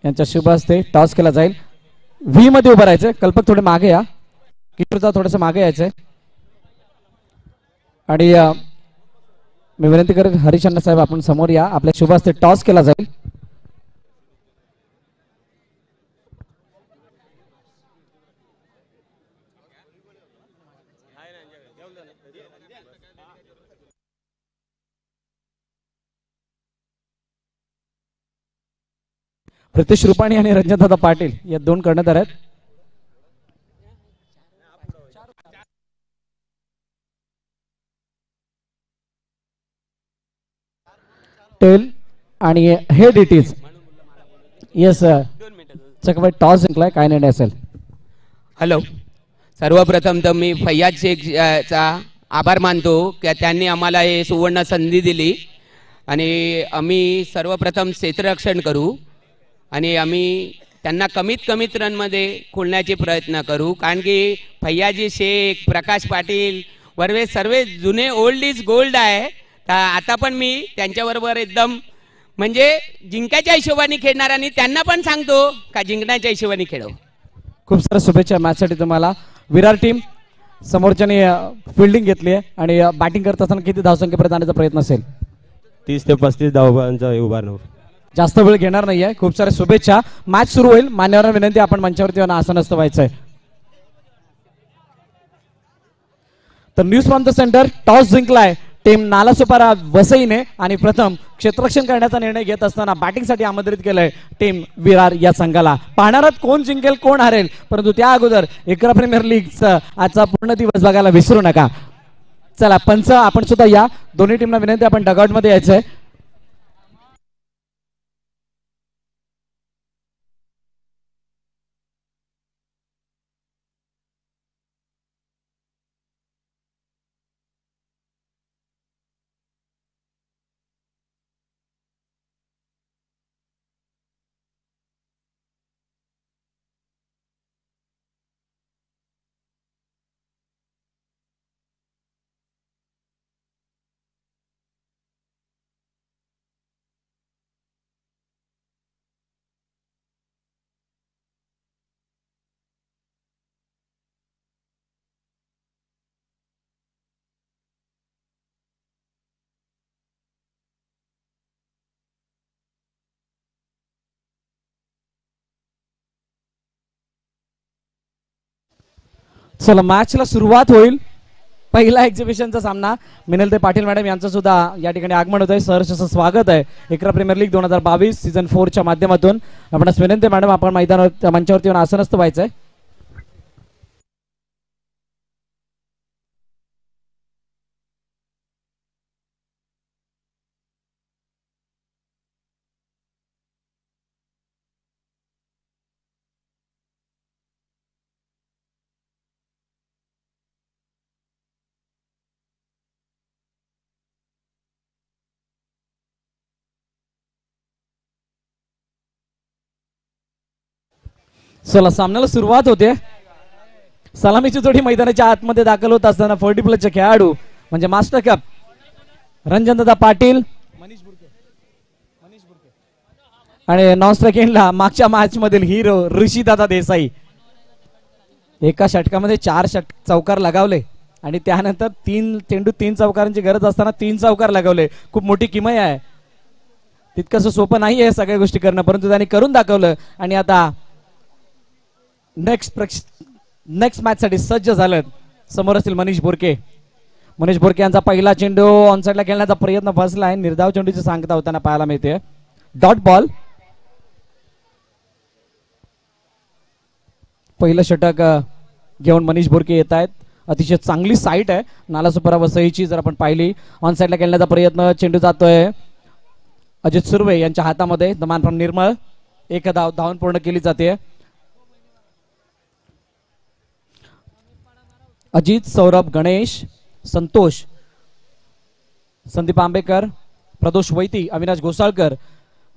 यांच्या शुभ हस्ते टॉस केला जाईल. व्ही मध्ये उभं राहायचं. कल्पक थोडे मागे या. किशोरचा थोडंसं मागे यायचंय. आणि मी विनंती करेन हरिचंद्र साहेब आपण समोर या. आपल्या शुभ हस्ते टॉस केला जाईल. प्रितेश रुपाणी आणि रंजनदादा पाटील या दोन कर्णधार आहेत. टेल आणि हेड इट इज. येस चकबाई टॉस जिंकलाय. काय निर्णय असेल? हॅलो, सर्वप्रथम तर मी फैयाज शेखचा आभार मानतो की त्यांनी आम्हाला हे सुवर्ण संधी दिली आणि आम्ही सर्वप्रथम क्षेत्ररक्षण करू आणि आम्ही त्यांना कमीत रनमध्ये खोलण्याचे प्रयत्न करू. कारण की फैयाजी शेख, प्रकाश पाटील वर्वे सर्व जुने ओल्ड इज गोल्ड आहे. तर आता पण मी त्यांच्याबरोबर एकदम म्हणजे जिंकायच्या हिशोबाने खेळणार आणि त्यांना पण सांगतो का जिंकण्याच्या हिशोबाने खेळू. खूप साऱ्या शुभेच्छा मॅचसाठी तुम्हाला. विरार टीम समोरच्याने फिल्डिंग घेतली आहे आणि बॅटिंग करत असताना किती धावसंख्येपर्यंत आणण्याचा प्रयत्न असेल? 30 ते 35 धावांचा उभारणार. जास्त वेळ घेणार नाहीये. खूप साऱ्या शुभेच्छा. मॅच सुरू होईल. मान्यवरांना विनंती आपण मंचावरती आसनस्थ व्हायचंय. तर news from the center toss जिंकलाय टीम नालासोपारा वसईने आणि प्रथम क्षेत्ररक्षण करण्याचा निर्णय घेत असताना बॅटिंगसाठी आमंत्रित केलंय टीम विरार या संघाला. पाहणार आहात कोण जिंकेल कोण हरेल, परंतु त्या अगोदर इकरा प्रीमियर लीगचा आजचा पूर्ण दिवस बघायला विसरू नका. चला पंच आपण सुद्धा या. दोन्ही टीमला विनंती आपण डगआउट मध्ये यायचंय. चला मॅचला सुरुवात होईल. पहिला एक्झिबिशनचा सामना. मिनलते पाटील मॅडम यांचं सुद्धा या ठिकाणी आगमन होत आहे. सहर्ष असं स्वागत आहे इकरा प्रीमियर लीग 2022 सीझन 4 च्या माध्यमातून. आपणास विनंती मॅडम आपण मैदानावर मंचावरती येऊन आसनस्थ व्हायचंय. चला सामन्याला सुरुवात होते. सलामीची जोडी मैदानाच्या आतमध्ये दाखल होत असताना 40 प्लसचे खेळाडू म्हणजे मास्टर कप रंजनदादा पाटील आणि नॉन स्ट्रायकिंगला मागच्या मॅच मधील हिरो ऋषीदादा देसाई. एका षटकामध्ये 4 चौकार लगावले आणि त्यानंतर 3 चेंडू 3 चौकारांची गरज असताना 3 चौकार लगावले. खूप मोठी किमया आहे. तितकंसं सोपं नाही आहे सगळ्या गोष्टी करणं, परंतु त्यांनी करून दाखवलं आणि आता नेक्स्ट मॅच साठी सज्ज झालेत. समोर असतील मनीष बोरके. मनीष बोरके यांचा पहिला चेंडू ऑनसाइडला खेळण्याचा प्रयत्न फसला आहे. निर्धाव चेंडूची सांगता होताना पाहायला मिळते. Dot ball. पहिलं षटक घेऊन मनीष बोरके येत आहेत. अतिशय चांगली साईट आहे नालासोपारा वसईची. जर आपण पाहिली ऑनसाइडला खेळण्याचा प्रयत्न, चेंडू जातोय अजित सुर्वे यांच्या हातामध्ये. दमान फ्रॉम निर्मळ. एक धावून पूर्ण केली जाते. अजित, सौरभ, गणेश, संतोष, संदीप आंबेकर, प्रदोष वैती, अविनाश घोसाळकर,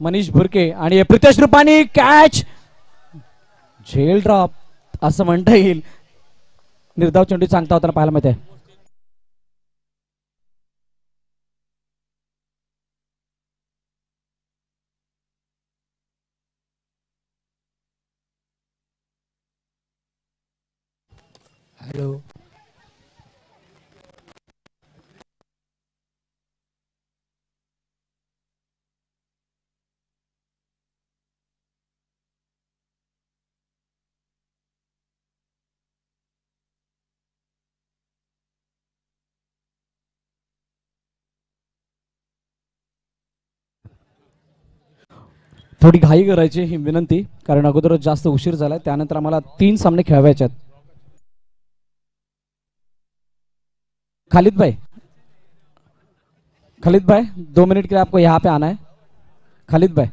मनीष भुरके आणि प्रितेश रुपाणी. कॅच, झेल ड्रॉप असं म्हणता येईल. निर्धाव चेंडू सांगता होताना पाहायला मिळते. हॅलो. थोडी घाई करायची ही विनंती, कारण अगोदरच जास्त उशीर झालाय. त्यानंतर आम्हाला 3 सामने खेळवायचे आहेत. खालिद भाई, 2 मिनट के लिए आपको यहाँ पे आना है. खालिद भाई,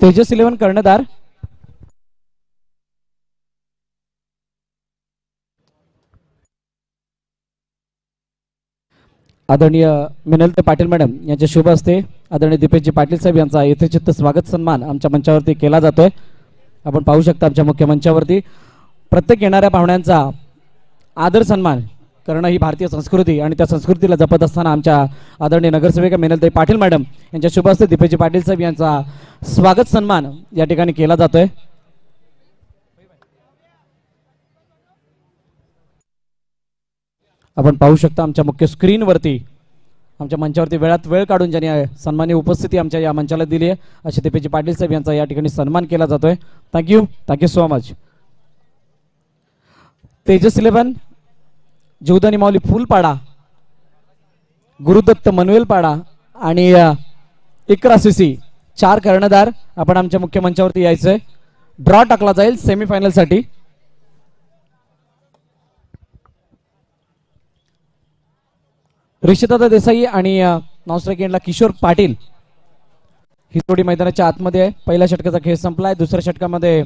तेजस 11 कर्णधार, आदरणीय मिनलते पाटील मॅडम यांच्या शुभ हस्ते आदरणीय दीपेशजी पाटील साहेब यांचा यथेचित्त स्वागत सन्मान आमच्या मंचावरती केला जातोय. आपण पाहू शकता आमच्या मुख्य मंचावरती प्रत्येक येणाऱ्या पाहुण्यांचा आदर सन्मान करणं ही भारतीय संस्कृती आणि त्या संस्कृतीला जपत असताना आमच्या आदरणीय नगरसेविका मिनलते पाटील मॅडम यांच्या शुभ हस्ते दीपेशजी पाटील साहेब यांचा स्वागत सन्मान या ठिकाणी केला जातोय. आपण पाहू शकता आमच्या मुख्य स्क्रीनवरती आमच्या मंचावरती वेळात वेळ काढून ज्यांनी सन्मानी उपस्थिती आमच्या या मंचाला दिली आहे असे दीपेशजी पाटील साहेब यांचा या ठिकाणी सन्मान केला जातोय. Thank you so much. Tejas 11 Jivdani Mauli Phulpada, Gurudatta Manvelpada आणि इकरा सीसी 4 कर्णधार आपण आमच्या मुख्य मंचावरती यायचंय. ड्रॉ टाकला जाईल सेमीफायनल साठी. ऋषिदादा देसाई आणि नॉनस्ट्राइक एंडला किशोर पाटील ही जोडी मैदानाच्या आतमध्ये आहे. पहिल्या षटकाचा खेळ संपलाय. दुसऱ्या षटकामध्ये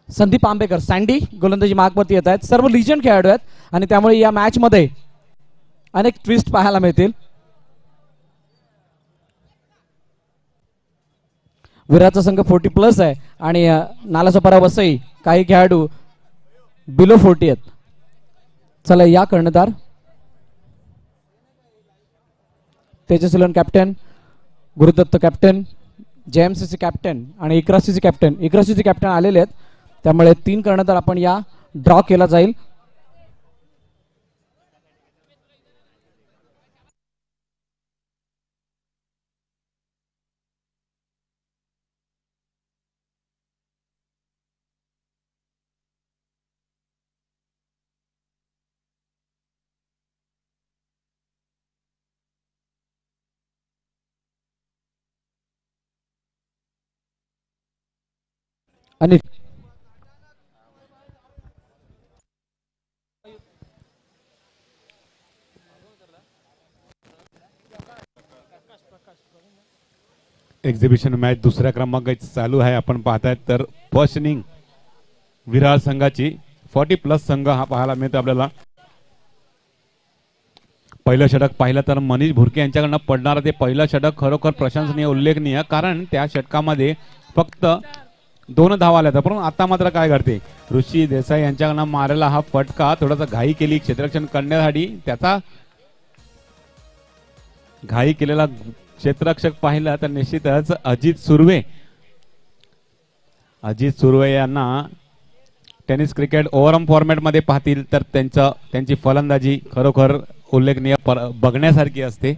संदीप आंबेकर सँडी गोलंदाजी मार्कवरती येत आहेत. सर्व लिजंड खेळाडू आहेत आणि त्यामुळे या मॅच मध्ये अनेक ट्विस्ट पाहायला मिळतील. विराटचा संघ 40+ आहे आणि नालासोपारा वसई काही खेळाडू बिलो 40 आहेत. चला या कर्णधार Tejas 11 captain, Gurudatt captain, JMCC captain आणि इकरा सीसी कॅप्टन आलेले आहेत. त्यामुळे 3 कर्णधार आपण या ड्रॉ केला जाईल. आणि एक्झिबिशन मॅच दुसऱ्या क्रमांकाची चालू आहे. आपण पाहतायत तर फर्स्ट इनिंग विरार संघाची 40+ संघ हा पाहायला मिळतो आपल्याला. पहिलं षटक पाहिलं तर मनीष भुरके यांच्याकडनं पडणारं ते पहिलं षटक खरोखर प्रशंसनीय, उल्लेखनीय, कारण त्या षटकामध्ये फक्त 2 धावा आल्या. परंतु आता मात्र काय घडते, ऋषी देसाई यांच्याकडनं मारायला हा फटका थोडासा घाई केली क्षेत्ररक्षण करण्यासाठी. त्याचा घाई केलेला क्षेत्ररक्षक पाहिला तर निश्चितच अजित सुर्वे यांना टेनिस क्रिकेट ओव्हरऑल फॉर्मॅट मध्ये पाहतील तर त्यांची फलंदाजी खरोखर उल्लेखनीय बघण्यासारखी असते.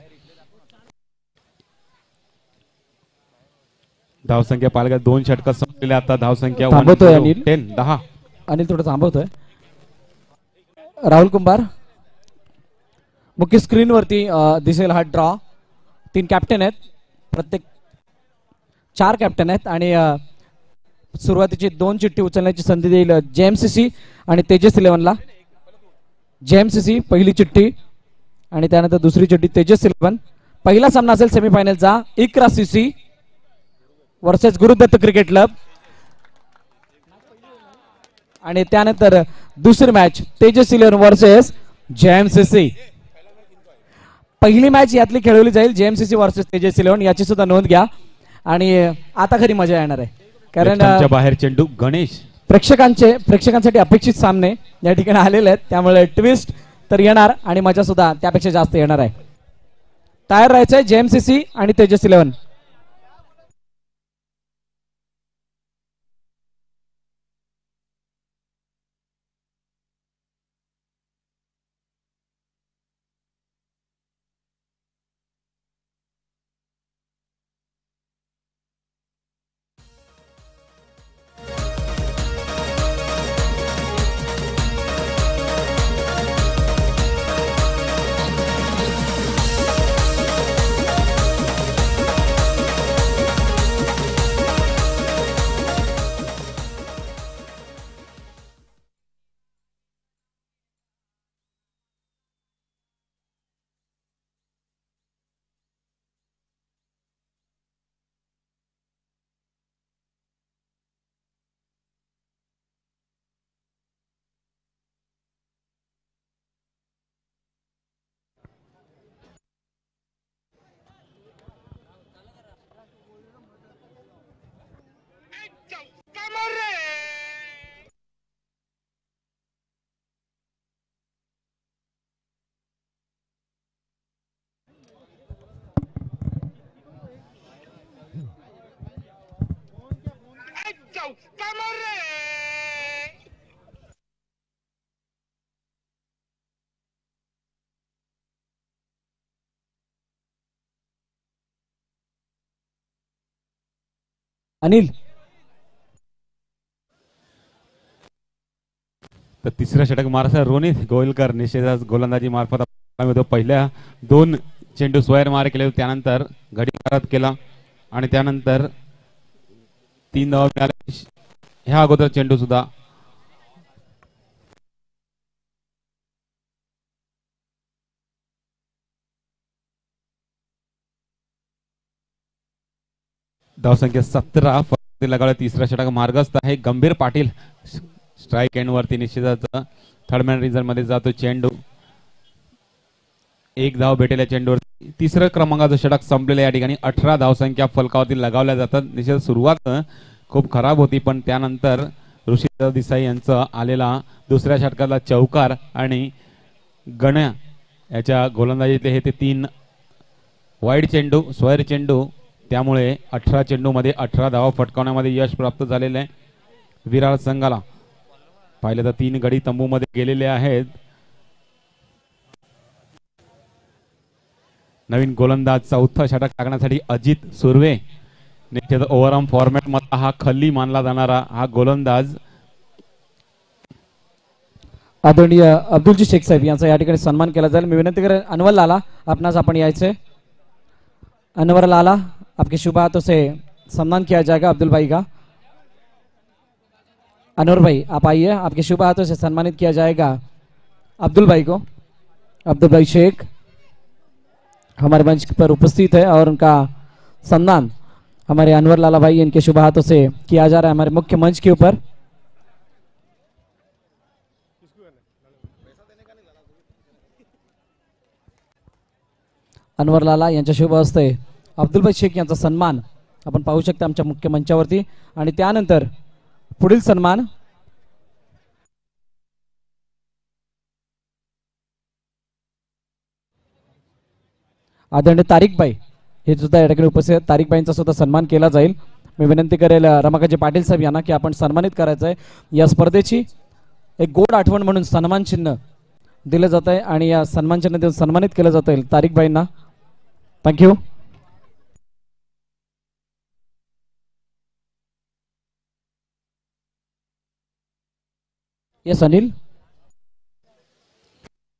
धावसंख्या पाहिलं 2 षटक संपलेले. आता धावसंख्या 10. अनिल थोडं थांबवतोय. राहुल कुंभार मुख्य स्क्रीनवरती दिसेल हा ड्रॉ. 3 कॅप्टन आहेत, प्रत्येक 4 कॅप्टन आहेत आणि सुरुवातीची 2 चिठ्ठी उचलण्याची संधी देईल JMCC आणि तेजस 11ला. JMCC पहिली चिठ्ठी आणि त्यानंतर दुसरी चिठ्ठी तेजस 11. पहिला सामना असेल सेमीफायनलचा Iqra CC versus Gurudatta cricket club आणि त्यानंतर दुसरी मॅच तेजस 11 वर्सेस JMCC. पहिली मॅच यातली खेळवली जाईल JMCC वर्सेस तेजस 11 याची सुद्धा नोंद घ्या. आणि आता खरी मजा येणार आहे कारण बाहेर चेंडू गणेश प्रेक्षकांसाठी अपेक्षित सामने या ठिकाणी आलेले आहेत, त्यामुळे ट्विस्ट तर येणार आणि मजा सुद्धा त्यापेक्षा जास्त येणार आहे. तयार राहायचंय JMCC आणि तेजस 11. अनिल तर तिसऱ्या षटक मारसा रोनित गोयलकर निषेधास गोलंदाजी मार्फत पहिल्या 2 चेंडू स्क्वेअर मार केले, त्यानंतर घडीकारात केला आणि त्यानंतर 3 धावा मिळाले. ह्या अगोदर चेंडू सुद्धा धावसंख्या 17 लगावला. तिसरा षटक मार्गस्थ आहे. गंभीर पाटील स्ट्राईक एंड वरती निश्चितच थर्ड मॅन रिझल्ट मध्ये जातो चेंडू. 1 धाव भेटेल चेंडूवर. तिसऱ्या क्रमांकाचं षटक संपलेलं या ठिकाणी 18 धावसंख्या फलकावरती लगावल्या जातात. निश्चित सुरुवात खूप खराब होती, पण त्यानंतर ऋषी देसाई यांचा आलेला दुसऱ्या षटकाला चौकार आणि गण्या याच्या गोलंदाजीतले हे ते 3 वाईड चेंडू स्क्वेअर चेंडू, त्यामुळे 18 चेंडूमध्ये 18 धावा फटकावण्यामध्ये यश प्राप्त झालेले आहे विरार संघाला. पाहिलं तर 3 गडी तंबूमध्ये गेलेले आहेत. नवीन गोलंदाज चौथा षटक टाकण्यासाठी अजित सुर्वे. निश्चित ओव्हरऑल फॉर्मॅट मध्ये हा खल्ली मानला जाणारा हा गोलंदाज आदरणीय अब्दुलजी शेख साहेब यांचा या ठिकाणी सन्मान केला जाईल. मी विनंती करेन अनवर लाला आपणास आपण यायचे. अनवर लाला आपके शुभ हाथों से सम्मान किया जाएगा अब्दुल भाई का. अनवर भाई आप आइए, आपके शुभ हाथों से सम्मानित किया जाएगा अब्दुल भाई को. अब्दुल भाई शेख हमारे मंच पर उपस्थित है और उनका सम्मान हमारे अनवर लाला भाई इनके शुभ हाथों से किया जा रहा है हमारे मुख्य मंच के ऊपर. अनवर लाला यांच्या शुभ हस्ते अब्दुलभाई शेख यांचा सन्मान आपण पाहू शकता आमच्या मुख्य मंचावरती. आणि त्यानंतर पुढील सन्मान आदरणीय तारिकबाई हे सुद्धा या ठिकाणी उपस्थित. तारिकबाईंचा सुद्धा सन्मान केला जाईल. मी विनंती करेल रमाकांत पाटील साहेब यांना की आपण सन्मानित करायचं आहे. या स्पर्धेची एक गोड आठवण म्हणून सन्मान चिन्ह दिलं जात आहे आणि या सन्मान चिन्ह देऊन सन्मानित केलं जात आहे तारिकबाईंना. थँक्यू. येस अनिल.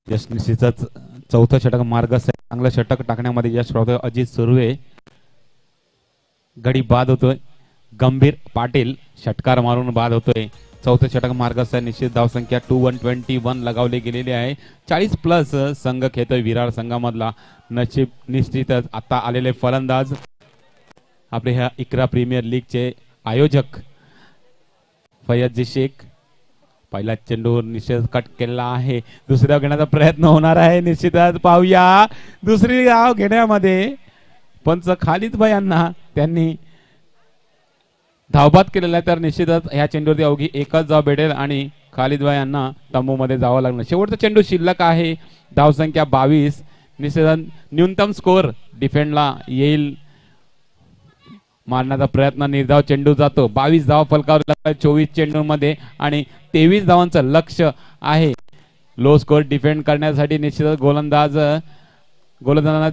यश निश्चितच चौथं षटक मार्गस्थ आहे. चांगलं षटक टाकण्यामध्ये यश प्राप्त. अजित सुर्वे गडी बाद होतोय. गंभीर पाटील षटकार मारून बाद होतोय. चौथं षटक मार्गस्थ आहे. निश्चित धावसंख्या 21 लगावले गेलेले आहे. 40+ संघ खेळतोय विरार संघामधला. नशीब निश्चितच आता आलेले फलंदाज आपले ह्या इकरा प्रीमियर लीगचे आयोजक फैयदजी शेख. पहिला चेंडू निश्चित कट केला आहे. दुसऱ्या घेण्याचा प्रयत्न होणार आहे. निश्चितच पाहूया दुसरी धाव घेण्यामध्ये पंच खालिद भाई यांना त्यांनी धावबाद केलेला आहे तर निश्चितच ह्या चेंडूवरती अवघी एकच धाव भेटेल आणि खालिद भाई यांना तंबूमध्ये जावं लागणार. शेवटचा चेंडू शिल्लक आहे, धावसंख्या 22. निश्चितच न्यूनतम स्कोअर डिफेंडला येईल. मारण्याचा प्रयत्न, निर्धाव चेंडू जातो. 22 धाव फलकावर 24 चेंडूमध्ये आणि 23 धावांचं लक्ष आहे. लो स्कोअर डिफेंड करण्यासाठी निश्चितच गोलंदाजांना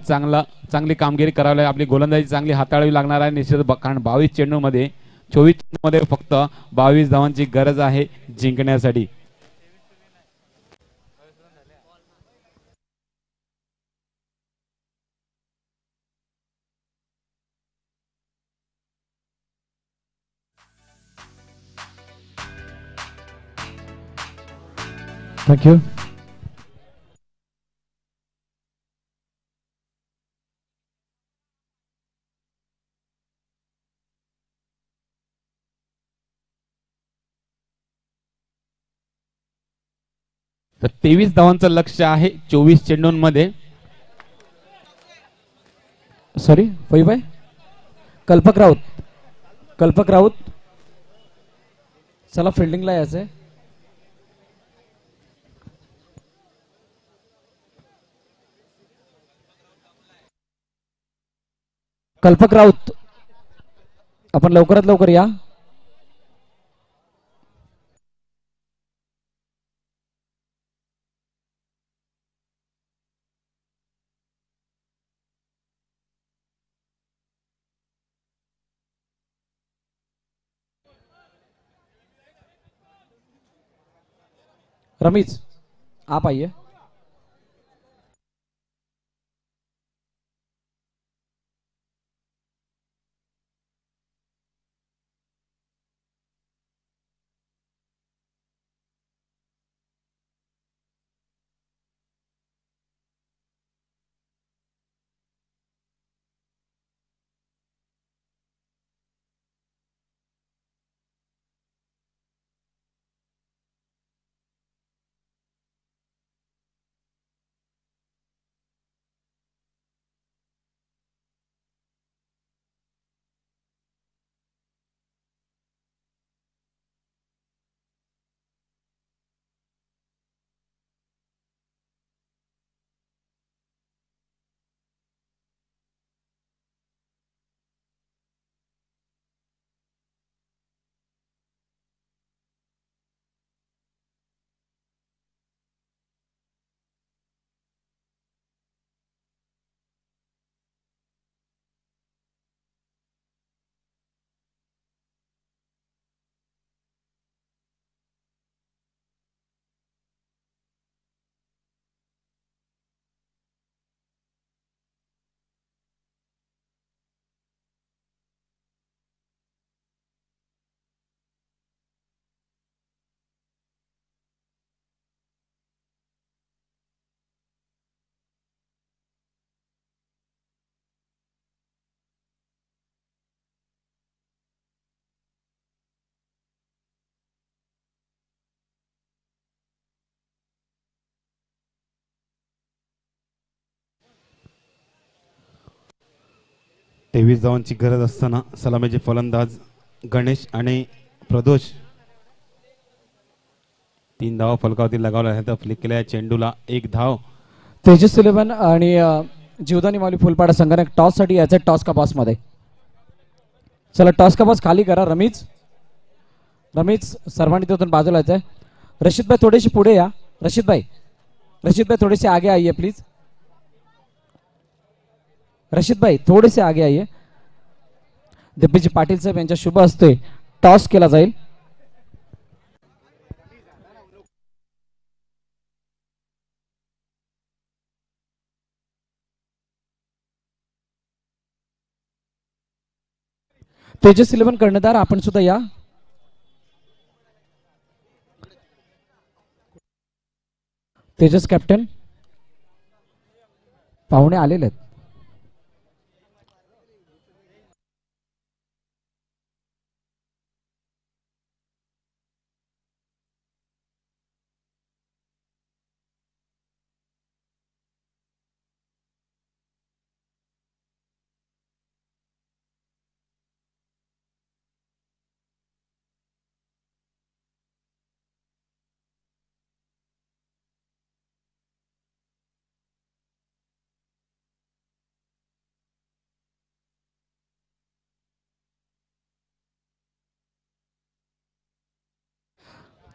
चांगली कामगिरी करावी लागेल. आपली गोलंदाजी चांगली हाताळावी लागणार आहे निश्चित, कारण 22 चेंडूमध्ये 24 चेंडूमध्ये फक्त 22 धावांची गरज आहे जिंकण्यासाठी. थँक्यू. तर 23 धावांचं लक्ष आहे 24 चेंडूंमध्ये. सॉरी भाई कल्पक राऊत चला फिल्डिंगला यायचंय. कल्पक राऊत आपण लवकरात लवकर या. रमीज आप आइए. तेवीस धावांची गरज असताना सलामीचे फलंदाज गणेश आणि प्रदोष 3 धावा फलकावरती लगावला आहे. तर फ्लिक केल्या चेंडूला 1 धाव. तेजस इलेव्हन आणि जीवदानी माऊली फुलपाडा संघाने टॉस साठी यायचं. टॉस का बॉस मध्ये चला टॉस का बॉस खाली करा. रमीज सर्वांनी तिथून बाजूला यायचंय. रशीद भाई थोडेसे पुढे या. रशीद भाई थोड़े से आगे आइए प्लीज. रशीद भाई थोड़े से आगे आइए. दिग्विजय पाटील साहेब यांच्या शुभ हस्ते टॉस केला जाईल. तेजस इलेव्हन कर्णधार आपण सुद्धा या. तेजस कॅप्टन पाहुणे आलेले आहेत.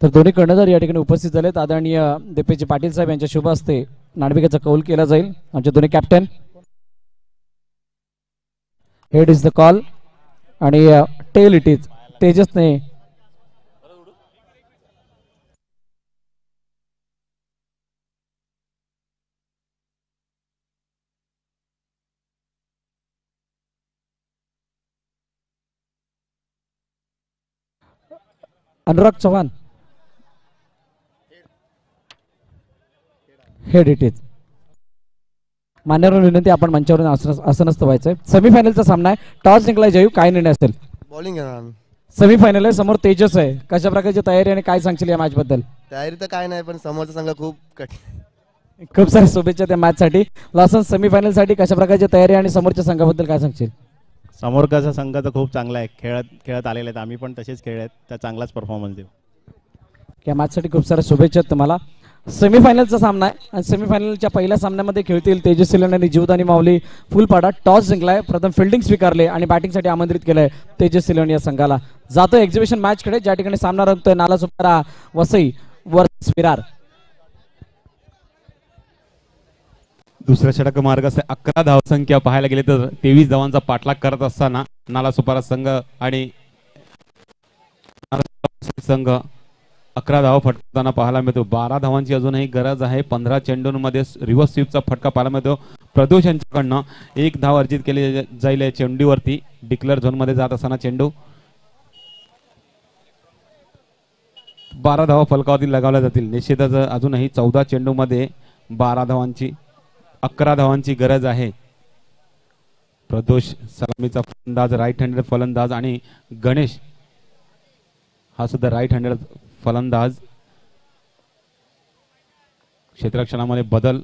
तर दोन्ही कर्णधार या ठिकाणी उपस्थित झालेत. आदरणीय दीपेजी पाटील साहेब यांच्या शुभ हस्ते नाणेफेकीचा कौल केला जाईल. आमचे दोन्ही captain. Head is the call आणि टेल इट इज तेजसने Anurag Chavan. Head it is. मान्यवर विनंती, आपण मंचावरून आसनस्थ व्हायचंय. सेमीफायनलचा सामना आहे. टॉस जिंकलाय जयू, काय निर्णय असेल? बॉलिंग घेणार आम्ही. सेमीफायनल आहे, समोर तेजस आहे. कशा प्रकारची तयारी आणि काय सांगशील या मॅच बद्दल? तयारी तर काय नाही, पण समोरचा संघ खूप कठीण. खूप साऱ्या शुभेच्छा त्या मॅच साठी. लॉसन सेमीफायनल साठी कशा प्रकारची तयारी आणि समोरच्या संघाबद्दल काय सांगशील? समोरचा संघ तर खूप चांगला आहे. खेळत आलेले आहेत. आम्ही पण तसेच खेळत, तर चांगलाच परफॉर्मन्स देऊ. या मॅच साठी खूप साऱ्या शुभेच्छा तुम्हाला. सेमीफायनलचा सामना आहे आणि सेमीफायनलच्या पहिल्या सामन्यामध्ये खेळतील तेजस सिलन आणि जीवदानी माऊली फुलपाडा. टॉस जिंकलाय, प्रथम फिल्डिंग स्वीकारले आणि बॅटिंगसाठी आमंत्रित केलंय तेजस सिलन या संघाला. जातो एक्झिबिशन मॅच कडे, ज्या ठिकाणी सामना रंगतोय नालासोपारा वसई वर्सेस विरार. दुसऱ्या षटक मार्गाचे 11 धावसंख्या पाहायला गेले तर 23 धावांचा पाठलाग करत असताना नालासोपारा संघ आणि संघ 11 धावा फटकताना पाहायला मिळतो. 12 धावांची अजूनही गरज आहे. 15 चेंडूंमध्ये रिव्हर्स स्वीपचा फटका पाहायला मिळतो. प्रदोष यांच्याकडनं 1 धाव अर्जित केली जाईल या चेंडूवरती. डिक्लेअर झोन मध्ये जात असताना चेंडू 12 धावा फलकावरती लगावल्या जातील. निश्चितच अजूनही 14 चेंडूमध्ये 12 धावांची 11 धावांची गरज आहे. प्रदोष सलामीचा फलंदाज, राईट हँडेड फलंदाज आणि गणेश हा सुद्धा राईट हँडेड फलंदाज. क्षेत्ररक्षणामध्ये बदल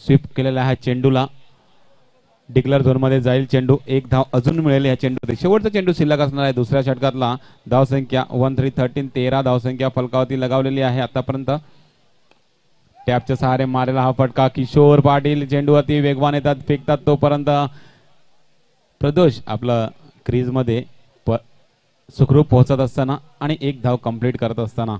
स्वीप केलेला आहे. चेंडूला डिक्लेअर झोन मध्ये जाईल चेंडू. 1 धाव अजून मिळेल या चेंडू. शेवटचा चेंडू शिल्लक असणार आहे दुसऱ्या षटकातला. धावसंख्या 13 13 धावसंख्या फलकावरती लगावलेली आहे आतापर्यंत. टॅपच्या सहारे मारेला हा फटका. किशोर पाटील चेंडूवरती वेगवान येतात, फेकतात. तोपर्यंत प्रदोष आपलं क्रीज मध्ये सुखरूप पोहोचत असताना आणि 1 धाव कंप्लीट करत असताना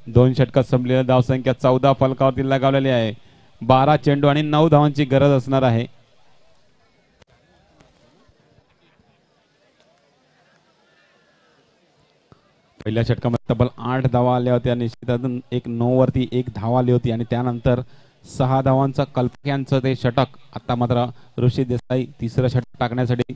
2 षटकात संपलेली धावसंख्या 14 फलकावरती लगावलेली आहे. 12 चेंडू आणि 9 धावांची गरज असणार आहे. पहिल्या षटकामध्ये तब्बल 8 धावा आल्या होत्या. निश्चितच 1 वरती 1 धाव आली होती आणि त्यानंतर 6 धावांचा कल्पक यांचं ते षटक. आता मात्र ऋषी देसाई तिसरं षटक टाकण्यासाठी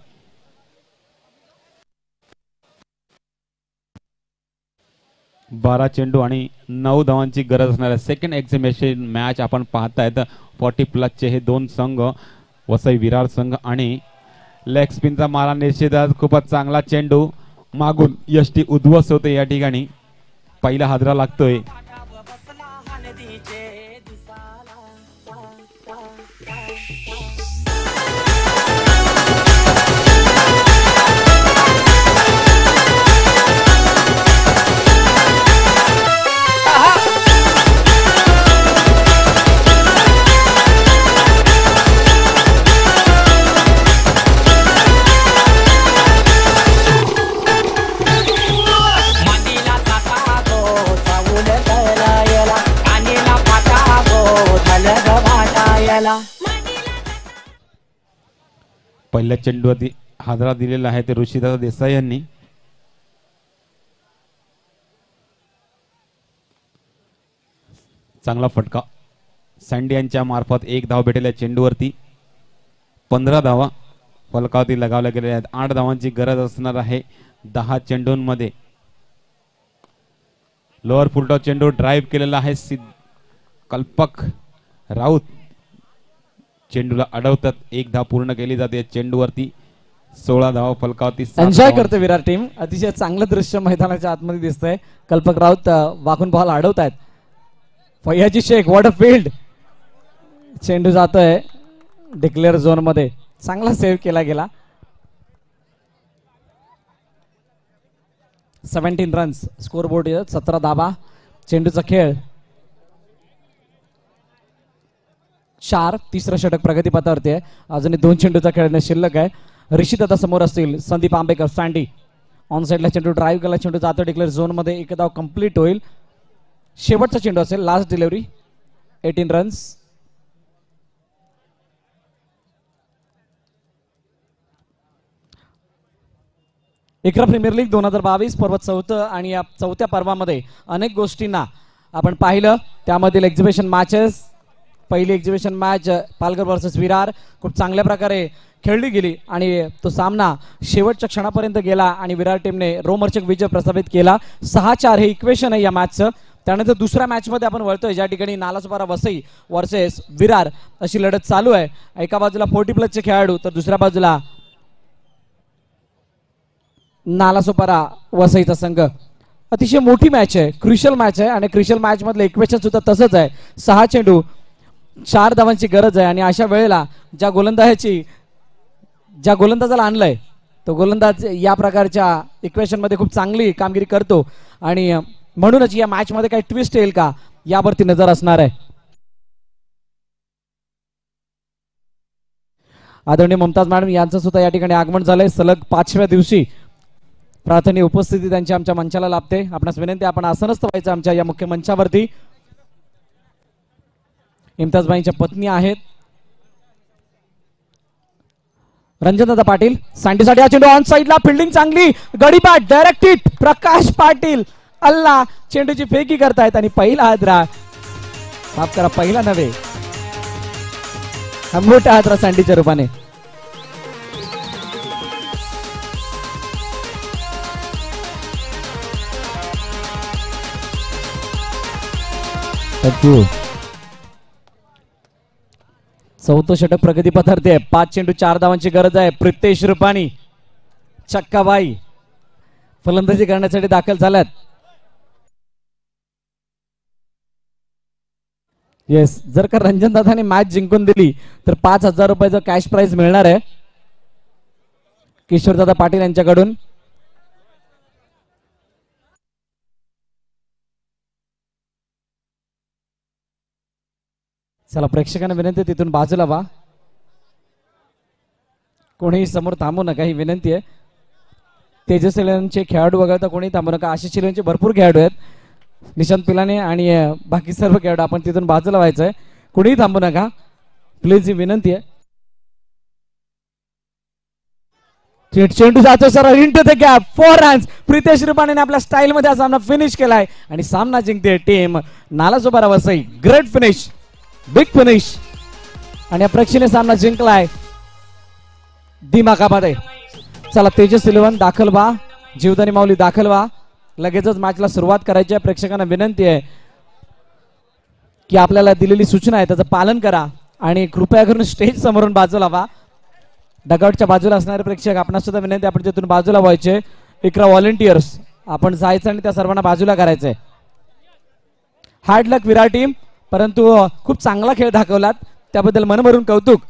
12 चेंडू आणि 9 धावांची गरज असणार आहे. सेकंड एक्झिबिशन मॅच आपण पाहतायत. 40+ चे हे 2 संघ, वसई विरार संघ आणि लेग स्पिनचा मारा निश्चितच खूपच चांगला चेंडू. मागून यष्टी उद्ध्वस्त होते या ठिकाणी. पहिला हादरा लागतोय. पहिल्या चेंडूवरती हादरा दिलेला आहे ते ऋषीदास देसाई यांनी. चांगला फटका सँडी यांच्या मार्फत 1 धाव भेटेल या चेंडूवरती. 15 धावा फलकावरती लगावल्या गेलेल्या आहेत. 8 धावांची गरज असणार आहे 10 चेंडूंमध्ये. लोअर फुलटॉस चेंडू ड्राईव्ह केलेला आहे. कल्पक राऊत चेंडूला अडवतात. 1 धाव पूर्ण केली जाते चेंडूवरती. 16 धावा फलकावरती. एन्जॉय करते विरार टीम. अतिशय चांगलं दृश्य मैदानाच्या आतमध्ये दिसतंय. कल्पक राऊत वाकून बॉल अडवतायत. Faiyaji Shaikh, what a field. चेंडू जातोय डिक्लेअर झोन मध्ये. चांगला सेव्ह केला गेला. 17 रन्स स्कोर बोर्ड. 17 धाबा. चेंडूचा खेळ 4. तिसरं षटक प्रगतीपथावरती आहे. अजूनही 2 चेंडूचा खेळणे शिल्लक आहे. ऋषिदादा समोर असतील. संदीप आंबेकर सँडी ऑन साईडला चेंडू ड्राईव्ह केला, चेंडू जातो डिक्लेअर झोन मध्ये, एक धाव कंप्लीट होईल. शेवटचा चेंडू असेल, लास्ट डिलिव्हरी, 18 रन्स. इकरा प्रीमियर लीग 2022 पर्व चौथं आणि या चौथ्या पर्वामध्ये अनेक गोष्टींना आपण पाहिलं. त्यामधील एक्झिबिशन मॅचेस, पहिली exhibition match Palghar versus Virar खूप चांगल्या प्रकारे खेळली गेली आणि तो सामना शेवटच्या क्षणापर्यंत गेला आणि विरार टीमने रोमर्चक विजय प्रस्थापित केला. 6-4 हे इक्वेशन आहे या मॅचचं. त्यानंतर दुसऱ्या मॅचमध्ये आपण वळतोय, ज्या ठिकाणी नालासोपारा वसई वर्सेस विरार अशी लढत चालू आहे. एका बाजूला 40+ खेळाडू तर दुसऱ्या बाजूला नालासोपारा वसईचा संघ. अतिशय मोठी मॅच आहे, क्रुशियल मॅच आहे आणि क्रुशियल मॅच मधलं इक्वेशन सुद्धा तसंच आहे. 6 चेंडू 4 धावांची गरज आहे आणि अशा वेळेला ज्या गोलंदाजाला आणलंय तो गोलंदाज या प्रकारच्या इक्वेशन मध्ये खूप चांगली कामगिरी करतो आणि म्हणूनच या मॅच मध्ये काही ट्विस्ट येईल का यावरती नजर असणार आहे. आदरणीय मुमताज मॅडम यांचं सुद्धा या ठिकाणी आगमन झालंय. सलग 5व्या दिवशी प्रार्थनीय उपस्थिती त्यांची आमच्या मंचाला लाभते. आपणास विनंती, आपण आसनस्थ व्हायचं आमच्या या मुख्य मंचावरती. इम्तियाजबाईंच्या पत्नी आहेत रंजनदादा पाटील. सँडीसाठी हा चेंडू ऑन साईडला, फिल्डिंग चांगली, गडीपाठ, डायरेक्ट हिट, प्रकाश पाटील अल्ला चेंडूची फेकी करतायत आणि पहिला हादरा, माफ करा पहिला नव्हे, हा मोठा हादरा सँडीच्या रूपाने. थँक्यू. चौथं षटक प्रगती पथारते. 5 चेंडू 4 धावांची गरज आहे. प्रितेश रुपाणी, चक्काबाई फलंदाजी करण्यासाठी दाखल झाल्यात. येस, जर का रंजन दादाने मॅच जिंकून दिली तर 5,000 रुपयाचं कॅश प्राइज मिळणार आहे किशोरदादा पाटील यांच्याकडून. चला प्रेक्षकांना विनंती, तिथून बाजूला व्हा, कोणीही समोर थांबू नका, ही विनंती आहे. तेजस्वीचे खेळाडू वगळता कोणी थांबू नका. आशिष चिलवेंचे भरपूर खेळाडू आहेत, निशांत पिलाने आणि बाकी सर्व खेळाडू, आपण तिथून बाजूला व्हायचंय, कोणीही थांबू नका प्लीज, ही विनंती आहे. चेंडू जातो sir into the gap, 4 runs. Pritesh रुपाणीने आपल्या स्टाईल मध्ये हा सामना फिनिश केलाय आणि सामना जिंकते team Nalasopara Vasai. Great finish, big finish आणि प्रेक्षणीय सामना जिंकलाय दिमागामध्ये. चला तेजस सिल्वन दाखल व्हा, जीवदानी माऊली दाखल व्हा, लगेचच मॅचला सुरुवात करायची आहे. प्रेक्षकांना विनंती आहे की आपल्याला दिलेली सूचना आहे त्याचं पालन करा आणि कृपया करून स्टेज समोरून बाजूला व्हा. डगआउटच्या बाजूला असणारे प्रेक्षक, आपणास सुद्धा विनंती आपण तिथून बाजूला व्हायचे. 11 व्हॉलेंटियर्स आपण जायचं आणि त्या सर्वांना बाजूला करायचंय. हार्ड लक विरार टीम, परंतु खूप चांगला खेळ दाखवलात त्याबद्दल मनभरून कौतुक.